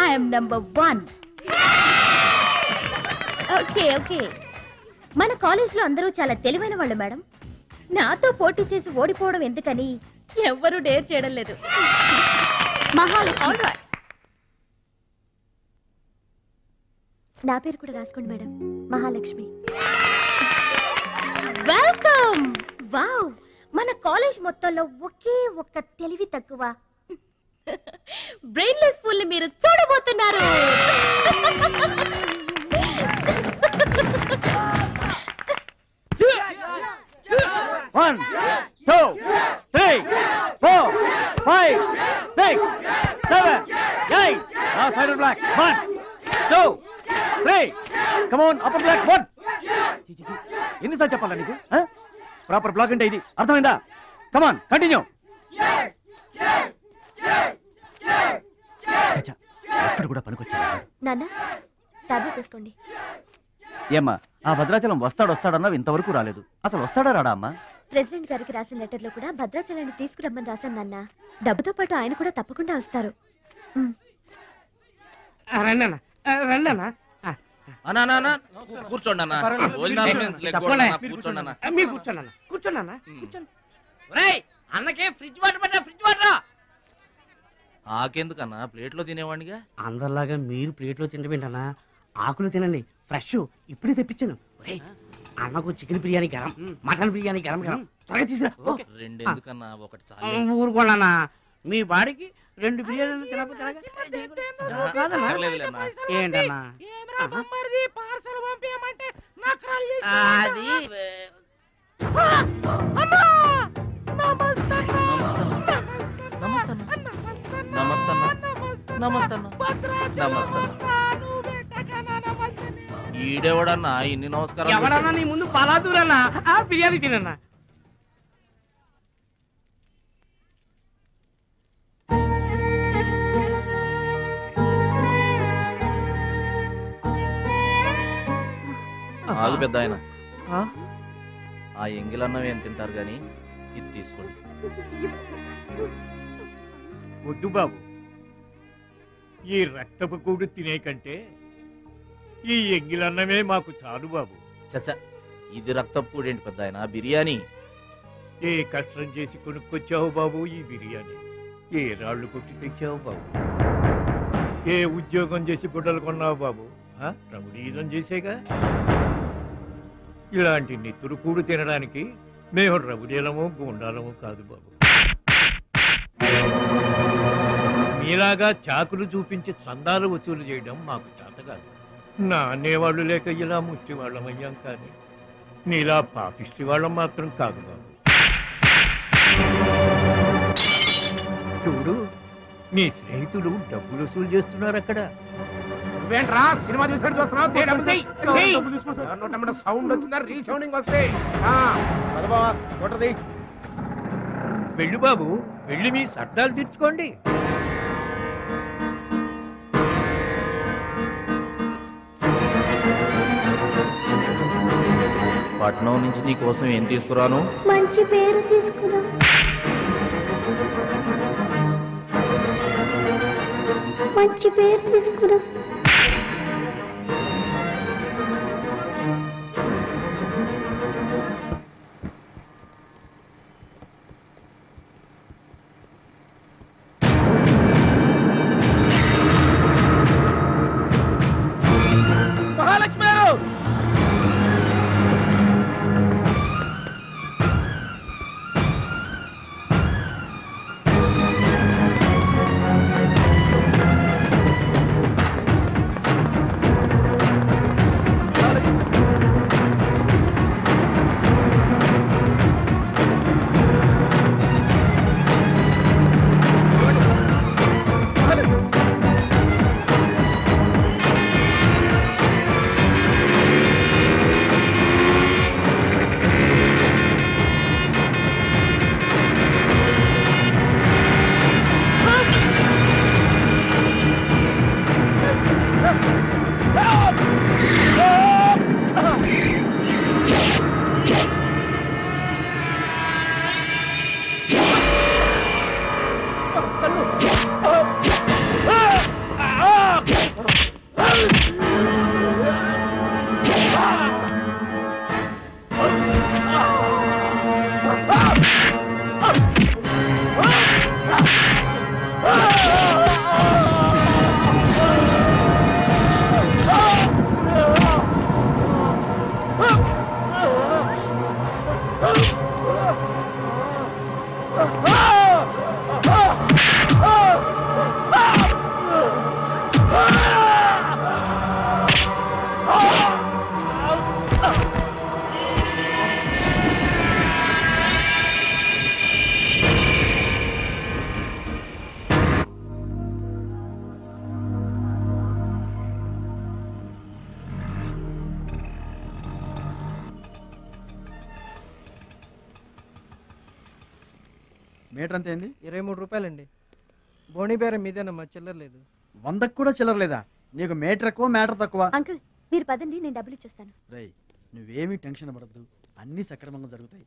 I'm number 1. Okay okay, మన కాలేజ్లో అందరూ చాలా తెలివైన వాళ్ళు మేడం. నాతో పోటీ చేసి ఓడిపోవడం ఎందుకని ఎవ్వరూ డేర్ చేయడం లేదు. మహాలక్ష్మి, నా పేరు కూడా రాసుకోండి మేడం, మహాలక్ష్మి. వెల్కమ్. వావ్, మన కాలేజ్ మొత్తంలో ఒకే ఒక్క తెలివి తక్కువ బ్రెయిన్లెస్ ఫుల్ ని మీరు చూడబోతున్నారు. One, two, three, four, five, six, seven, eight. Now side of black. 1, 2, 3. Come on, upper black. 1. ఎన్నిసార్లు చెప్పాలా నీకు? ప్రాపర్ బ్లాక్ అంటే ఇది, అర్థమైందా? Come on, continue. చచ్చా, అక్కడ కూడా పనికొచ్చా. నాన్న, టాబ్లెట్ వేసుకోండి. ఏమ్మా, ఆ భద్రాచలం వస్తాడన్నావు, ఇంతవరకు రాలేదు. అసలు వస్తాడా రాడా అమ్మా? ప్రెసిడెంట్ గారికి రాసిన లెటర్ లో కూడా భద్రాచలాన్ని తీసుకురమ్మని రాశాను నాన్న. డబ్బుతో పాటు ఆయన కూడా తప్పకుండా వస్తారు. అన్నకే ఫ్రిడ్జ్ వాటర్ పట్టా, ఫ్రిడ్జ్ వాటర్. ఆకెందుకన్నా, ప్లేట్లో తినేవాడిగా. అందరిలాగా మీరు ప్లేట్లో తినబెట్టనా, ఆకులు తినండి, ఫ్రెష్ ఇప్పుడే తెప్పించాను. అన్నకు చికెన్ బిర్యానీ గరం, మటన్ బిర్యానీ గరం గరం, త్వరగా తీసుకురా. 2 ఎందుకన్నా, ఒకటి చాలు. ఊరుకోండి, మీ బాడీకి 2 బిర్యానీలు తినకపోతే ఏంటన్నా అది. ఈడెవడన్నా ఇన్ని నమస్కారం? ఎవడన్నా నీ ముందు పలాదూరన్నా, ఆ బిర్యానీ తినన్నా. ఆగు పెద్ద ఆయన, ఆ ఎంగిలన్నం ఏం తింటారు గాని ఇది తీసుకోండి. వద్దు బాబు, ఈ రక్తపు కూడు తినే కంటే ఈ ఎంగిలన్నమే మాకు చాలు బాబు. చచ్చా, ఇది రక్తపు కూడేంటి పెద్ద ఆయన, బిర్యానీ. ఏ కష్టం చేసి కొనుక్కొచ్చావు బాబు ఈ బిర్యానీ? ఏ రాళ్ళు కొట్టి తెచ్చావు బాబు? ఏ ఉద్యోగం చేసి గుడ్డలు కొన్నావు బాబు? రౌడీజం చేసేగా. ఇలాంటి నెత్తురు కూడు తినడానికి మేము రౌడీలము గూండాలము కాదు బాబు. మీలాగా చాకులు చూపించి చందాలు వసూలు చేయడం మాకు చేత కాదు. నా అనేవాళ్ళు లేక ఇలా ముష్టి వాళ్ళం అయ్యాం, కానీ నీలా పాపిష్టి వాళ్ళం మాత్రం కాదు బాబు. చూడు, నీ స్నేహితులు డబ్బులు వసూలు చేస్తున్నారు అక్కడ. సినిమా చూస్తున్నావు, సౌండ్ వచ్చిందా? రీసౌండింగ్ వస్తే వెళ్ళు బాబు, వెళ్ళి మీ సర్దాలు తీర్చుకోండి. పట్నం నుంచి నీ కోసం ఏం తీసుకురాను? మంచి పేరు తీసుకురా. మంచి పేరు తీసుకురా. మహాలక్ష్మి గారు, మీటర్ అంతే ఏంది? 23 రూపాయలండి. బోణి బేరం మీదేనమ్మా, చిల్లర లేదు. 100కు కూడా చిల్లర లేదా? నీకు మీటర్ ఎక్కువ మ్యాటర్ తక్కువ. అంకుల్ మీరు పదండి, నేను డబ్బులు ఇచ్చేస్తాను. రేయ్ నువ్వేమీ టెన్షన్ పడద్దు, అన్నీ సక్రమంగా జరుగుతాయి.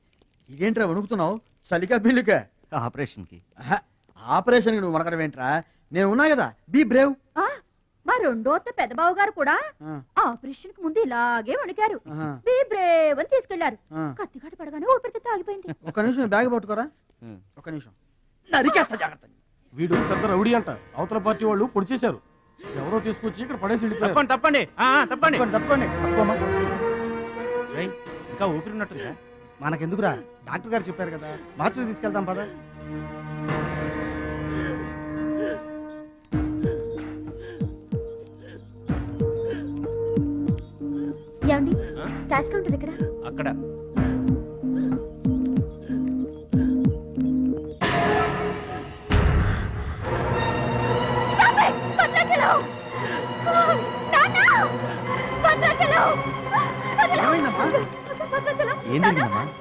ఇదేంట్రా వణుకుతున్నావు? చలికా బిల్లుకా? ఆపరేషన్కి. ఆపరేషన్కి నువ్వు వనకడం ఏంట్రా? నేను ఉన్నా కదా, బీ బ్రేవ్. మా రెండో పెద్ద బావు గారు కూడా ఆపరేషన్ కి ముందు ఇలాగే వణికారు. బీ బ్రేవ్ అని తీసుకెళ్లారు. కత్తిగాట పడగానే ఊపిరితిత్తు ఆగిపోయింది. ఒక్క నిమిషం బ్యాగ్ పట్టుకోరా. ఒక్క నిమిషం. నరికేస్తా జాగ్రత్త. వీడు పెద్ద రౌడీ అంట, అవతల పార్టీ వాళ్ళు పొడి చేశారు. ఎవరో తీసుకొచ్చి ఇక్కడ పడేసి వెళ్ళిపోయారు. తప్పండి తప్పండి తప్పండి. ఇంకా ఊపిరి ఉన్నట్టుందా? మనకెందుకురా, డాక్టర్ గారు చెప్పారు కదా, మార్చిని తీసుకెళ్తాం పద. ఏమండి క్యాష్ కౌంటర్ ఎక్కడ? అక్కడ.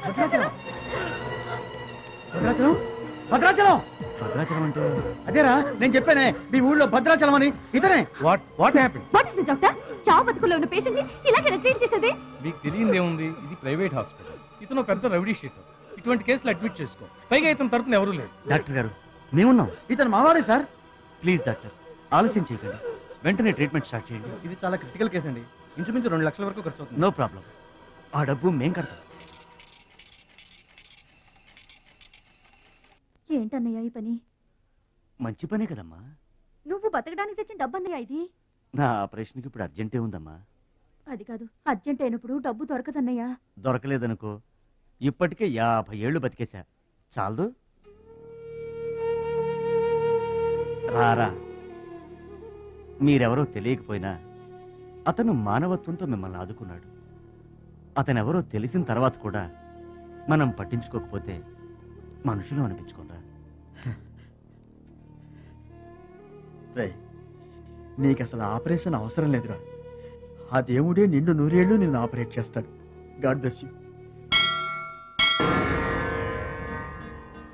భద్రాచలం? భద్రాచలం? భద్రాచలం అంటే అదేరా నేను చెప్పానే, మీ ఊళ్ళో భద్రాచలం అని. ఇతనే. What happen? What is this doctor? చావు బతుకుల్లో ఉన్న పేషెంట్ ని ఇలాగే ట్రీట్ చేసేది? మీకు తెలియదేముంది, ఇది ప్రైవేట్ హాస్పిటల్. ఇతను పెద్ద రౌడీ షీటర్. ఇటువంటి కేసులు అడ్మిట్ చేసుకో. పైగా ఇతను తరపున ఎవరూ లేరు. డాక్టర్ గారు మేమున్నాం. ఇతను మావాడే సార్. ప్లీజ్ డాక్టర్ ఆలస్యం చేయకండి, వెంటనే ట్రీట్మెంట్ స్టార్ట్ చేయండి. ఇది చాలా క్రిటికల్ కేసు అండి. ఇంచుమించు 2 లక్షల వరకు ఖర్చు అవుతుంది. నో ప్రాబ్లం, ఆ డబ్బు మేం కడతాం. ఏంటన్నయ్య ఈ పని? మంచి పనే కదమ్మా. నువ్వు బతకడానికి తెచ్చిన డబ్బన్నయ్య ఇది. నా ఆపరేషన్కి ఇప్పుడు అర్జెంటే ఉందమ్మా. అది కాదు, అర్జెంట్ అయినప్పుడు డబ్బు దొరకదన్నయ్య. దొరకలేదనుకో, ఇప్పటికే 50 ఏళ్ళు బతికేశా, చాలదు. రారా, మీరెవరో తెలియకపోయినా అతను మానవత్వంతో మిమ్మల్ని ఆదుకున్నాడు. అతనెవరో తెలిసిన తర్వాత కూడా మనం పట్టించుకోకపోతే మనుషులు అనిపించుకోరా. రేయ్ నీకు అసలు ఆపరేషన్ అవసరం లేదురా. ఆ దేవుడే నిండు 100 ఏళ్ళు నిన్ను ఆపరేట్ చేస్తాడు. God bless you.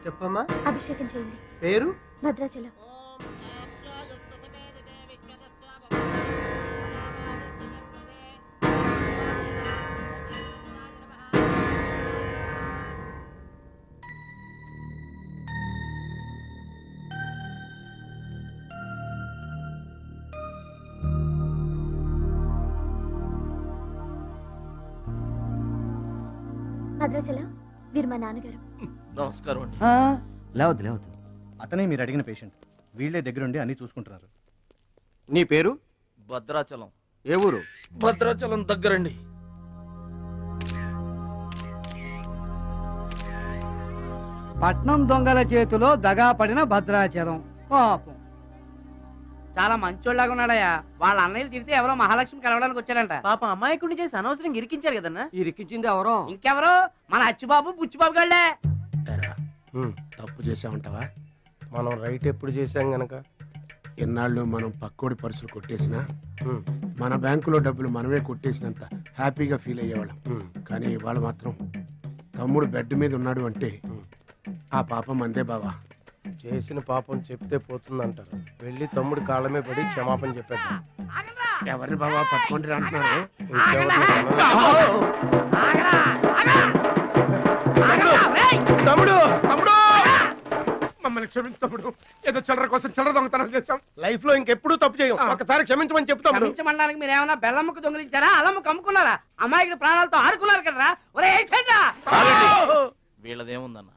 చెప్పమ్మా. అభిషేకం చేయండి. పేరు? భద్రాచలం. భద్రాచలం వీరు మా నాన్నగారు. నమస్కారం అండి. లేవద్దు లేవద్దు, అతనే మీరు అడిగిన పేషెంట్. వీళ్ళే దగ్గరుండి అన్ని చూసుకుంటున్నారు. నీ పేరు? భద్రాచలం. ఏ ఊరు? భద్రాచలం దగ్గరండి. పట్నం దొంగల చేతిలో దగా పడిన భద్రాచలం పాపం. చాలా మంచోళ్ళగా ఉన్నాడయ్యా. వాళ్ళ అన్నయ్యలు తిరిగితే ఎవరో మహాలక్ష్మి కలవడానికి వచ్చారంట. పాపం అమాయకుడిని చేసి అనవసరంగా ఇరికించారు కదన్నా. ఇరికించింది ఎవరో? ఇంకెవరు, మన అచ్చిబాబు బుచ్చిబాబు గాళ్ళే. తప్పు చేసామంటావా? మనం రైట్ ఎప్పుడు చేశాం గనక. ఎన్నాళ్ళు మనం పక్కోడి పర్సులు కొట్టేసినా మన బ్యాంకులో డబ్బులు మనమే కొట్టేసినంత హ్యాపీగా ఫీల్ అయ్యేవాళ్ళం. కానీ ఇవాళ మాత్రం తమ్ముడు బెడ్ మీద ఉన్నాడు అంటే ఆ పాపం అందే బావా. చేసిన పాపం చెప్తే పోతుందంటారు. వెళ్ళి తమ్ముడి కాళ్ళమే పడి క్షమాపణ చెప్పేద్దాం. ఎవరిని బావా పట్టుకుంటారు అంటున్నారు? తమ్ముడు మమ్మల్ని క్షమించు తమ్ముడు. ఏదో చిల్లర కోసం చిల్లర దొంగతనం చేశాం. లైఫ్ లో ఇంకెప్పుడు తప్పు చేయం. ఒకసారి క్షమించమని చెప్తాం. క్షమించమనడానికి మీరు ఏమన్నా బెల్లమ్మకు దొంగిలించారా, అల్లమ్మకు అమ్ముకున్నారా? అమ్మాయికి ప్రాణాలతో ఆడుకున్నారు కదరా. ఒరే వీళ్ళదేముందన్న,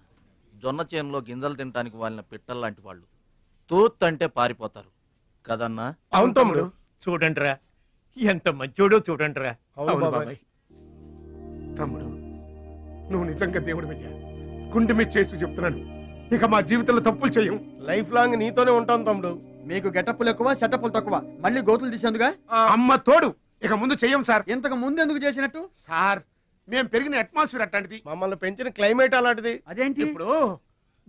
జొన్న చేనులో గింజలు తినడానికి వాళ్ళని పిట్టల్లాంటి వాళ్ళు. తూత్ అంటే పారిపోతారు కదన్నా. అవును తమ్ముడు. చూడండిరా ఎంత మంచోడో చూడండిరా. అవును బాబాయ్. తమ్ముడు నువ్వు నిజంగా దేవుడు అయ్యా. గుండె మీద చేసి చెప్తున్నాను, ఇక మా జీవితంలో తప్పులు చేయం. లైఫ్ లాంగ్ నీతోనే ఉంటాం తమ్ముడు. మీకు గెటప్పులు ఎక్కువ, సెటప్పులు తక్కువ. మళ్ళీ గోతులు తీసేందుగా అమ్మ తోడు. ఇక ముందు చెయ్యం సార్. ఇంతకు ముందు ఎందుకు చేసినట్టు? సార్ మేము పెరిగిన అట్మాస్ఫియర్ అట్లాంటిది. మమ్మల్ని పెంచిన క్లైమేట్ అలాంటిది. అదేంటి? ఇప్పుడు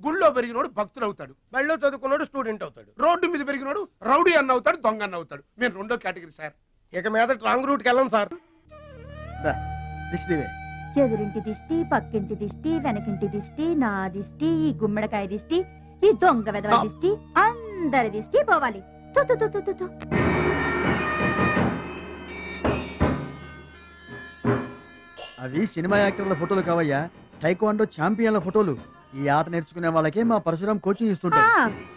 గుళ్ళో పెరిగినోడు భక్తుడు అవుతాడు, బళ్ళో చదువుకున్నాడు స్టూడెంట్ అవుతాడు, రోడ్డు మీద పెరిగినోడు రౌడీ అన్న అవుతాడు, దొంగ అన్న అవుతాడు. మేము రెండో కేటగిరీ సార్. ఇక మీద రాంగ్ రూట్కి వెళ్ళం సార్. This the way. ఎదురింటి దిష్టి, పక్కింటి దిష్టి, వెనకింటి దిష్టి, నా దిష్టి, ఈ గుమ్మడికాయ దిష్టి, ఈ దొంగ వెధవ దిష్టి, అందరి దిష్టి పోవాలి. తు తు తు తు తు తు. అవి సినిమా యాక్టర్ల ఫోటోలు కావయ్యా, టైక్వాండో ఛాంపియన్ల ఫోటోలు. ఈ ఆట నేర్చుకునే వాళ్ళకే మా పరశురాం కోచింగ్ ఇస్తుంటారు.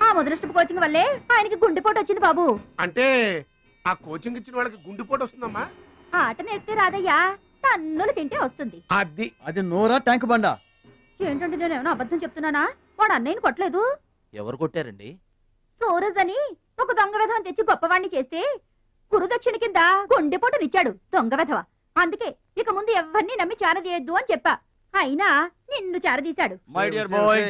ఆ ముదనష్టపు కోచింగ్ వల్లే ఆయనకి గుండెపోటు వచ్చింది బాబు. అంటే ఆ కోచింగ్ ఇచ్చిన వాళ్ళకి గుండెపోటు వస్తుందమ్మా? ఆట నేర్పితే రాదయ్యా, తన్నులు తింటే వస్తుంది. అది నోరా ట్యాంక్ బండా? ఏంటంటే నేను ఏమైనా అబద్ధం చెప్తున్నానా? వాడు అన్నయ్యని కొట్టలేదు. ఎవరు కొట్టారండి? సూరజ్ అని ఒక దొంగ వెధవని తెచ్చి గొప్పవాణ్ణి చేస్తే గురుదక్షిణ కింద గుండెపోటునిచ్చాడు దొంగ వెధవ. అందుకే ఇక ముందు ఎవరిని నమ్మి చారదీయద్దు అని చెప్పా. అయినా నిన్ను చారదీశాడు. మై డియర్ బాయ్,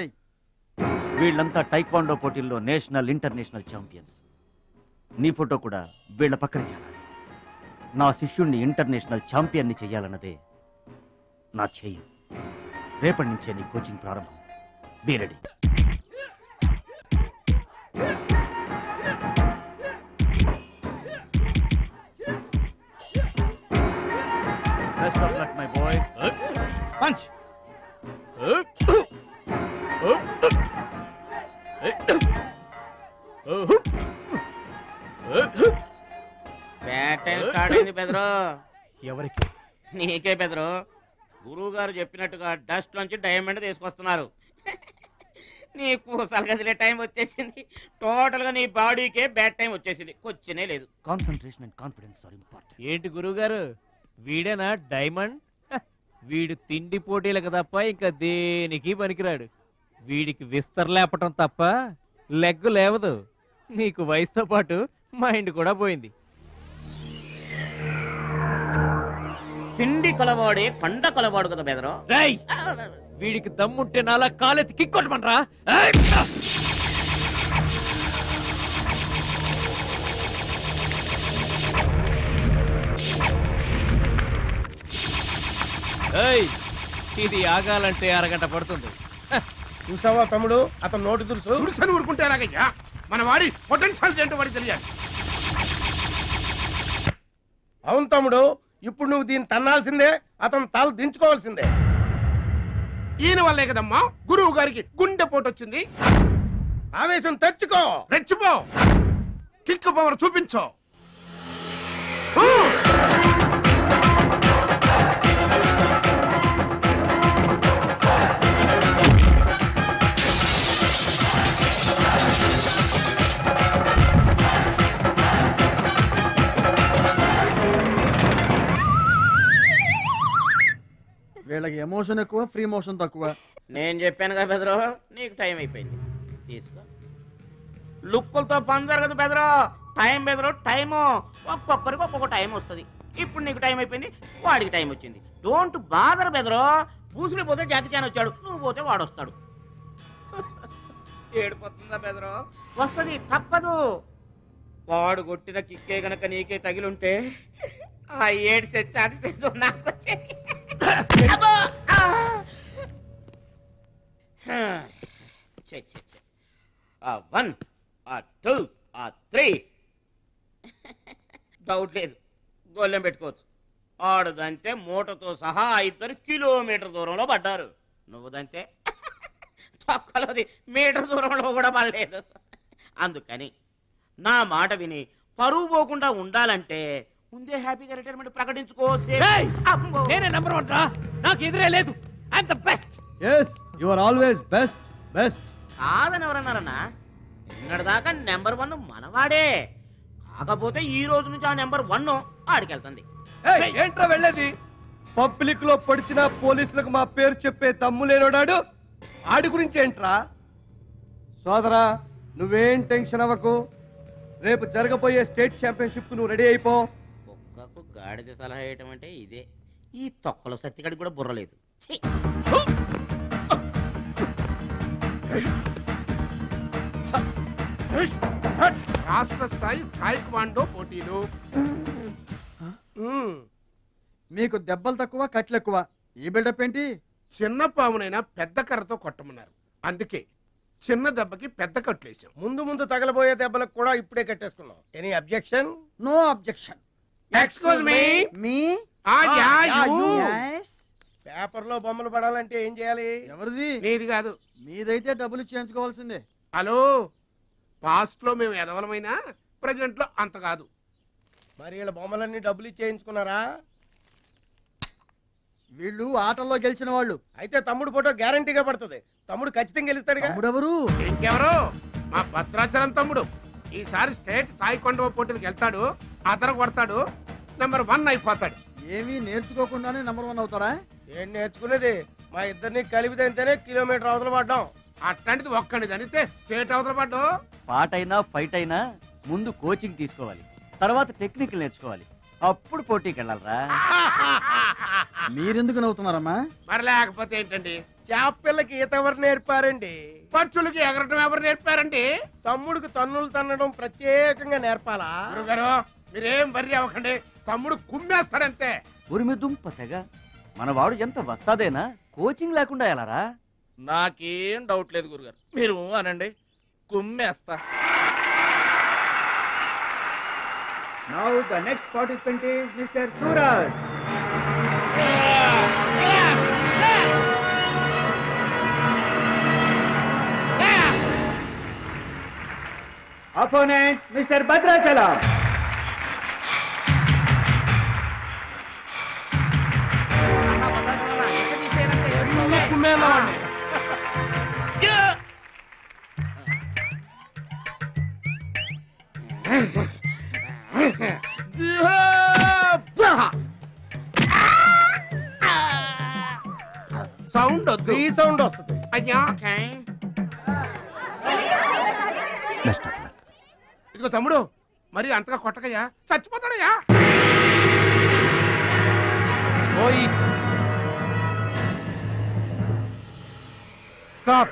వీళ్ళంతా టైక్వాండో పోటీల్లో నేషనల్ ఇంటర్నేషనల్ ఛాంపియన్స్. నీ ఫోటో కూడా వీళ్ళ పక్కన చేరాలి. నా శిష్యుణ్ణి ఇంటర్నేషనల్ ఛాంపియన్ని చెయ్యాలన్నదే నా ధ్యేయం. రేపటి నుంచే నీ కోచింగ్ ప్రారంభం. Be ready. Best of luck, my boy. Punch. Bat time start అయింది బెదరు. ఎవరికి? నీకే బెదరు. గురువు గారు చెప్పినట్టుగా డస్ట్ నుంచి డైమండ్ తీసుకొస్తున్నారు. నీ కూసాలు కదిలే టైం వచ్చేసింది. టోటల్ గా నీ బాడీకే బ్యాడ్ టైం వచ్చేసింది. కొచ్చినే లేదు. Concentration and confidence are important. ఏంటి గురువు గారు, వీడేనా డైమండ్? వీడు తిండి పోటీలకు తప్ప ఇంకా దేనికి పనికిరాడు. వీడికి విస్తర లేపటం తప్ప లెగ్గు లేవదు. నీకు వయసుతో పాటు మైండ్ కూడా పోయింది. తిండి కలవాడే పండ కలవాడు కదా బెదరు. వీడికి దమ్ముంటే నాలా కాలెత్తి కిక్కొట్టమనరా? ఇది ఆగాలంటే అరగంట పడుతుంది. చూసావా తమ్ముడు, అతను నోటి దురుసని ఊరుకుంటే ఎలాగయ్యా? మన వాడి పొటెన్షియల్ ఏంటో వాడికి తెలియాలి. అవును తమ్ముడు, ఇప్పుడు నువ్వు దీన్ని తన్నాల్సిందే, అతను తల దించుకోవాల్సిందే. ఈయన వల్లే కదమ్మా గురువు గారికి గుండెపోటు వచ్చింది. ఆవేశం తెచ్చుకో, రెచ్చిపో, కిక్ పవర్ చూపించో. వీళ్ళకి ఎమోషన్ ఎక్కువ, ఫ్రీ మోషన్ తక్కువ. నేను చెప్పాను కదా బెదరు, నీకు టైం అయిపోయింది. తీసుకో. లుక్కులతో పని జరగదు బెదరు. టైం బెదరు, టైము. ఒక్కొక్కరికి ఒక్కొక్క టైం వస్తుంది. ఇప్పుడు నీకు టైం అయిపోయింది, వాడికి టైం వచ్చింది. డోంట్ బాదర్ బెదరు. పూసులు పోతే జాతికాని వచ్చాడు, నువ్వు పోతే వాడు వస్తాడు. ఏడిపోతుందా బెదరు? వస్తుంది, తప్పదు. వాడు కొట్టిన కిక్కే గనక నీకే తగిలుంటే ఆ ఏడు సెచ్చు నాకు వచ్చేది. One, two, three. డౌట్ లేదు, గోళ్ళెం పెట్టుకోవచ్చు. ఆడుదంతే మూటతో సహా 2 కిలోమీటర్ దూరంలో పడ్డారు. నువ్వుదంతే తొక్కలోది మీటర్ దూరంలో కూడా పడలేదు. అందుకని నా మాట విని పరువు పోకుండా ఉండాలంటే ముందే హ్యాపీగా రిటైర్మెంట్ ప్రకటించుకో. నేనే నెంబర్ 1 రా, నాకు ఎదురే లేదు. I'm the best. yes you are always best. కాదని ఎవరన్నారన్నా? నిన్నటిదాకా నెంబర్ 1 మనవాడే. కాకపోతే ఈ రోజు నుంచి ఆ నెంబర్ 1 ఆడికెళ్తుంది. ఏంట్రా వెళ్ళేది? పబ్లిక్ లో పొడిచిన పోలీసులకు మా పేరు చెప్పే దమ్ము లేనోడాడు. ఆడి గురించి ఏంట్రా? సోదరా, నువ్వేం టెన్షన్ అవ్వకు. రేపు జరగబోయే స్టేట్ ఛాంపియన్షిప్ నువ్వు రెడీ అయిపో. కుక్కకు గాడిద సలహా వేయటం అంటే ఇదే. ఈ తొక్కలో సత్తిగడికి కూడా బుర్రలేదు. రాష్ట్ర స్థాయి టైక్వాండో పోటీలు. మీకు దెబ్బలు తక్కువ, కట్లు ఎక్కువ. ఈ బిల్డప్ ఏంటి? చిన్న పామునైనా పెద్ద కర్రతో కొట్టమన్నారు, అందుకే చిన్న దెబ్బకి పెద్ద కట్లేసాం. ముందు తగలబోయే దెబ్బలకు కూడా ఇప్పుడే కట్టేసుకున్నాం. Any objection? No objection. Excuse me. మీ? పేపర్లో బొమ్మలు పడాలంటే ఏం చేయాలి? ఎవరిది? నీది కాదు. మీదైతే డబ్బులు చేయించుకోవాల్సిందే. హలో, పాస్ట్ లో మేము ఎదవలమైనా ప్రెజెంట్ లో అంత కాదు. మరి వీళ్ళ బొమ్మలన్నీ డబ్బులు ఇచ్చేయించుకున్నారా? వీళ్ళు ఆటల్లో గెలిచిన వాళ్ళు. అయితే తమ్ముడు ఫోటో గ్యారంటీగా పడుతుంది. తమ్ముడు ఖచ్చితంగా గెలుస్తాడుగా. తమ్ముడెవరు? ఇంకెవరు? మా భద్రాచలం తమ్ముడు. ఈసారి స్టేట్ తాయికొండ పోటీలకు వెళ్తాడు, అదర కొడతాడు, నెంబర్ 1 అయిపోతాడు. ఏమీ నేర్చుకోకుండానే నెంబర్ 1 అవుతారా? ఏం నేర్చుకునేది? మా ఇద్దరిని కలిపితేనే కిలోమీటర్ అవతల పడ్డాం. అట్లాంటిది ఒక్కడిని చదివితే స్టేట్ అవతల పడ్డు. పాటైనా ఫైట్ అయినా ముందు కోచింగ్ తీసుకోవాలి, తర్వాత టెక్నిక్ నేర్చుకోవాలి, అప్పుడు పోటీకి వెళ్ళాలరా. మీరెందుకు నవ్వుతున్నారమ్మా? మరి లేకపోతే ఏంటండి? చేపపిల్లకి ఈత ఎవరు నేర్పారండి? పక్షులకి ఎగరటం ఎవరు నేర్పారండి? తమ్ముడికి తన్నులు తన్నడం ప్రత్యేకంగా నేర్పాలా? గురుగారు మీరేం బర్రీ అవ్వకండి, తమ్ముడు కుమ్మేస్తాడంతే. ఉరిమి దుంప తెగ మనవాడు ఎంత వస్తాదేనా, కోచింగ్ లేకుండా ఎలారా? నాకేం డౌట్ లేదు గురుగారు, మీరు అనండి, కుమ్మేస్తా. Now the next participant is Mr. Suraj. Opponent Mr. Bhadrachalam. Sound వద్దు, ఈ సౌండ్ వస్తుంది. అయ్యా ఇదిగో తమ్ముడు, మరి అంతగా కొట్టకయ్యా, చచ్చిపోతాడయ్యా. Stop.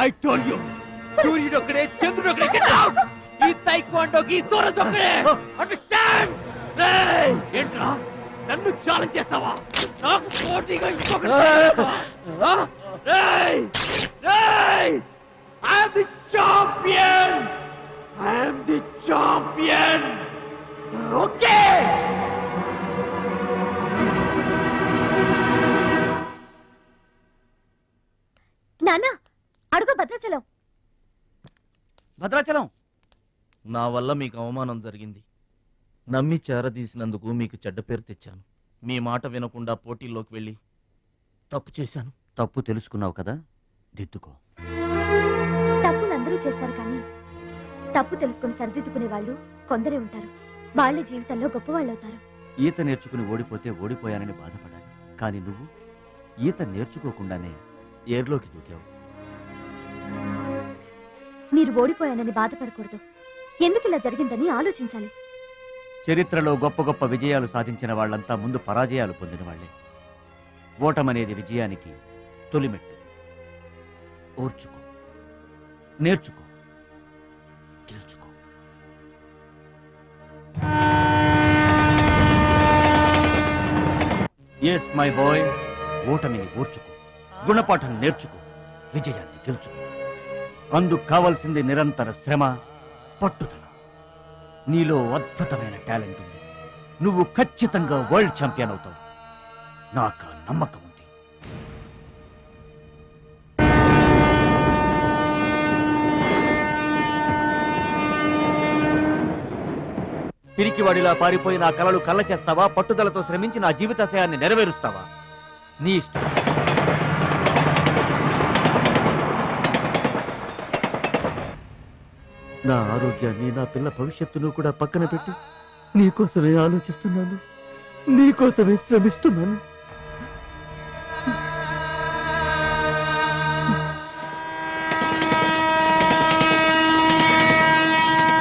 I told you. సూర్యుడు ఒక్కడే, చంద్రుడు ఒక్కడే. Get out. ఈ తైక్వాండోకి సూరజ్ ఒక్కడే. Understand? ఏంట్రా నన్ను ఛాలెంజ్ చేస్తావా? నాకు పోటీగా ఇంకొకటి. I am the champion. I am the champion. Okay. నాన్న అడుగు భద్రాచలం. భద్రాచలం, నా వల్ల మీకు అవమానం జరిగింది. నమ్మి చేరదీసినందుకు మీకు చెడ్డ పేరు తెచ్చాను. మీ మాట వినకుండా పోటీల్లోకి వెళ్ళి తప్పు చేశాను. తప్పు తెలుసుకున్నావు కదా, దిద్దుకో. తప్పులు అందరూ చేస్తారు, కానీ తప్పు తెలుసుకుని సరిదిద్దుకునే వాళ్ళు కొందరే ఉంటారు. వాళ్ళ జీవితంలో గొప్పవాళ్ళు అవుతారు. ఈత నేర్చుకుని ఓడిపోతే ఓడిపోయానని బాధపడాలి, కానీ నువ్వు ఈత నేర్చుకోకుండానే ఏర్లోకి దూకావు. మీరు ఓడిపోయానని బాధపడకూడదు. ఎందుకు ఇలా జరిగిందని ఆలోచించాలి. చరిత్రలో గొప్ప గొప్ప విజయాలు సాధించిన వాళ్ళంతా ముందు పరాజయాలు పొందిన వాళ్లే. ఓటమనేది విజయానికి తొలిమెట్టు. ఓర్చుకో, నేర్చుకో, గెలుచుకో. ఎస్ మై బాయ్, ఓటమిని ఓర్చుకో, గుణపాఠం నేర్చుకో, విజయాన్ని గెలుచుకో. అందుకు కావలసింది నిరంతర శ్రమ, పట్టుదల. నీలో అద్భుతమైన టాలెంట్ ఉంది. నువ్వు ఖచ్చితంగా వరల్డ్ ఛాంపియన్ అవుతావు. నాకు ఆ నమ్మకం ఉంది. పిరికివాడిలా పారిపోయి నా కలలు కళ్ళ చేస్తావా, పట్టుదలతో శ్రమించి నా జీవితాశయాన్ని నెరవేరుస్తావా? నీ ఇష్టం. నా ఆరోగ్యాన్ని, నా పిల్ల భవిష్యత్తును కూడా పక్కన పెట్టి నీకోసమే ఆలోచిస్తున్నాను, నీకోసమే శ్రమిస్తున్నాను.